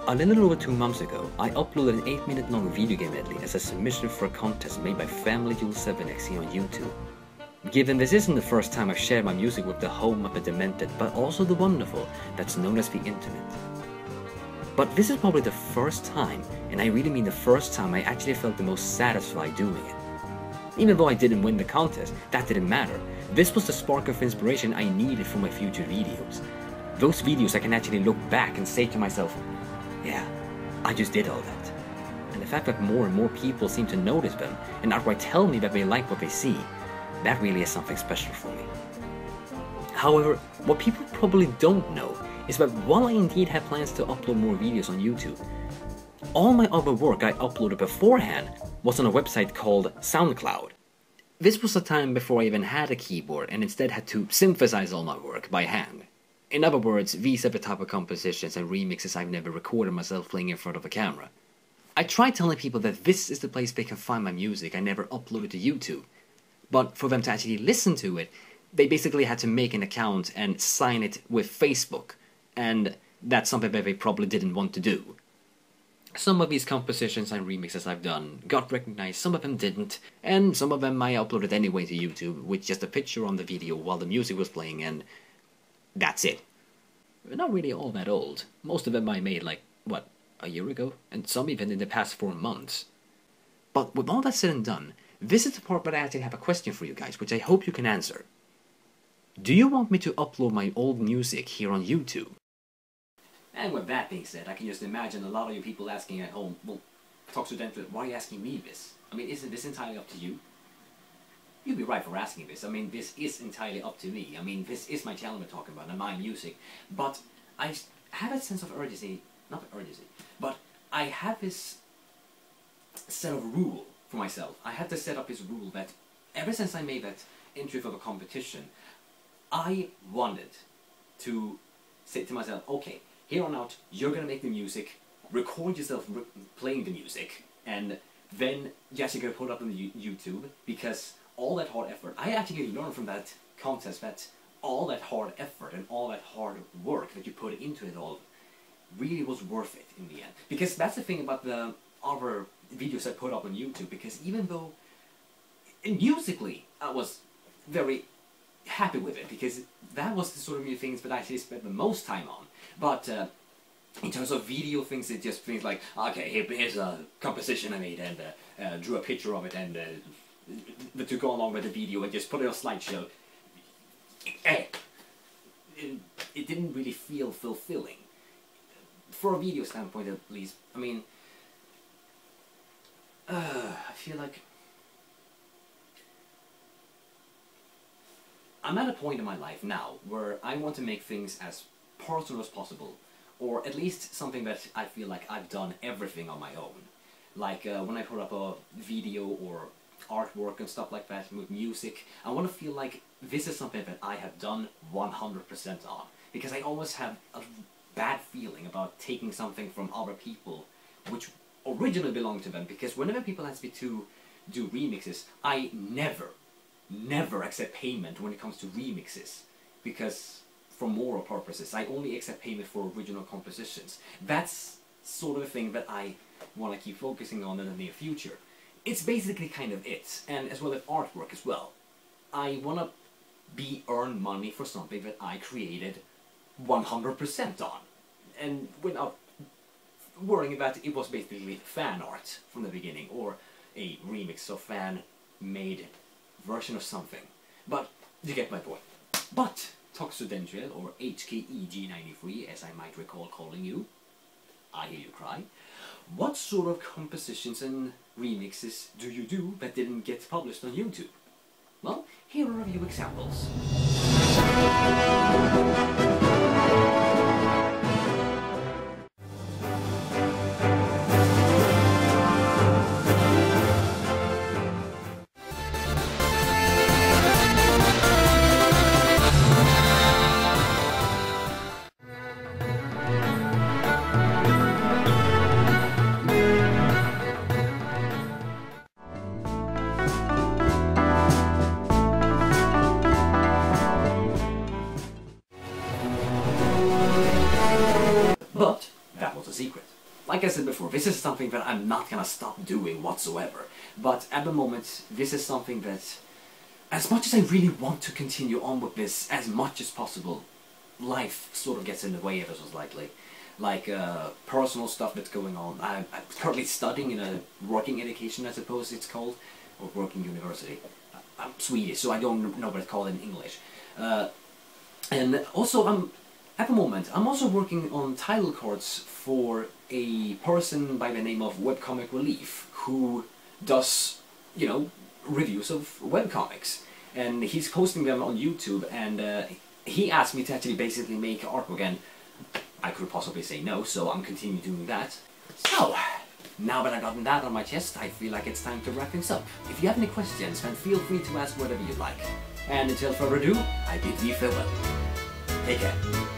A little over 2 months ago, I uploaded an 8-minute long video game medley as a submission for a contest made by FamilyJule7x here on YouTube. Given this isn't the first time I've shared my music with the home of the demented, but also the wonderful, that's known as the internet. But this is probably the first time, and I really mean the first time, I actually felt the most satisfied doing it. Even though I didn't win the contest, that didn't matter. This was the spark of inspiration I needed for my future videos. Those videos I can actually look back and say to myself, yeah, I just did all that. And the fact that more and more people seem to notice them and outright tell me that they like what they see, that really is something special for me. However, what people probably don't know is that while I indeed have plans to upload more videos on YouTube, all my other work I uploaded beforehand was on a website called SoundCloud. This was a time before I even had a keyboard and instead had to synthesize all my work by hand. In other words, these are the type of compositions and remixes I've never recorded myself playing in front of a camera. I tried telling people that this is the place they can find my music I never uploaded to YouTube, but for them to actually listen to it, they basically had to make an account and sign it with Facebook, and that's something that they probably didn't want to do. Some of these compositions and remixes I've done got recognized, some of them didn't, and some of them I uploaded anyway to YouTube with just a picture on the video while the music was playing, and that's it. They're not really all that old. Most of them I made like, what, a year ago? And some even in the past 4 months. But with all that said and done, this is the part where I actually have a question for you guys, which I hope you can answer. Do you want me to upload my old music here on YouTube? And with that being said, I can just imagine a lot of you people asking at home, well, Toxodentrail, why are you asking me this? I mean, isn't this entirely up to you? You'd be right for asking this. I mean, this is entirely up to me. I mean, this is my channel we're talking about and my music. But I have a sense of urgency, not urgency, but I have this set of rule for myself. I had to set up this rule that ever since I made that entry for the competition, I wanted to say to myself, okay, here on out, you're gonna make the music, record yourself playing the music, and then you're actually gonna put it up on the YouTube, because all that hard effort, I actually learned from that contest that all that hard effort and all that hard work that you put into it all really was worth it in the end. Because that's the thing about the other videos I put up on YouTube, because even though musically I was very happy with it, because that was the sort of new things that I actually spent the most time on. But in terms of video things, it just things like, okay, here's a composition I made and drew a picture of it and to go along with the video and just put it on a slideshow. It didn't really feel fulfilling. For a video standpoint at least, I mean, I feel like I'm at a point in my life now where I want to make things as personal as possible, or at least something that I feel like I've done everything on my own. Like when I put up a video or artwork and stuff like that with music, I want to feel like this is something that I have done 100% on. Because I always have a bad feeling about taking something from other people which originally belonged to them, because whenever people ask me to do remixes, I never accept payment when it comes to remixes, because for moral purposes, I only accept payment for original compositions. That's sort of a thing that I want to keep focusing on in the near future. It's basically kind of it, and as well as artwork as well. I want to earn money for something that I created 100% on, and without worrying that it was basically fan art from the beginning, or a remix of fan-made version of something. But you get my point. But Toxodentrail, or HKEG93 as I might recall calling you, I hear you cry. What sort of compositions and remixes do you do that didn't get published on YouTube? Well, here are a few examples. But that was a secret. like I said before, this is something that I'm not gonna stop doing whatsoever. But at the moment, this is something that, as much as I really want to continue on with this as much as possible, life sort of gets in the way ever so slightly. Like personal stuff that's going on. I'm currently studying in a working education, I suppose it's called, or working university. I'm Swedish, so I don't know what it's called in English. And also, at the moment, I'm also working on title cards for a person by the name of Webcomic Relief, who does, you know, reviews of webcomics. And he's posting them on YouTube, and he asked me to actually basically make artwork, and I could possibly say no, so I'm continuing doing that. So, now that I've gotten that on my chest, I feel like it's time to wrap things up. If you have any questions, then feel free to ask whatever you'd like. And until further ado, I bid thee farewell. Take care.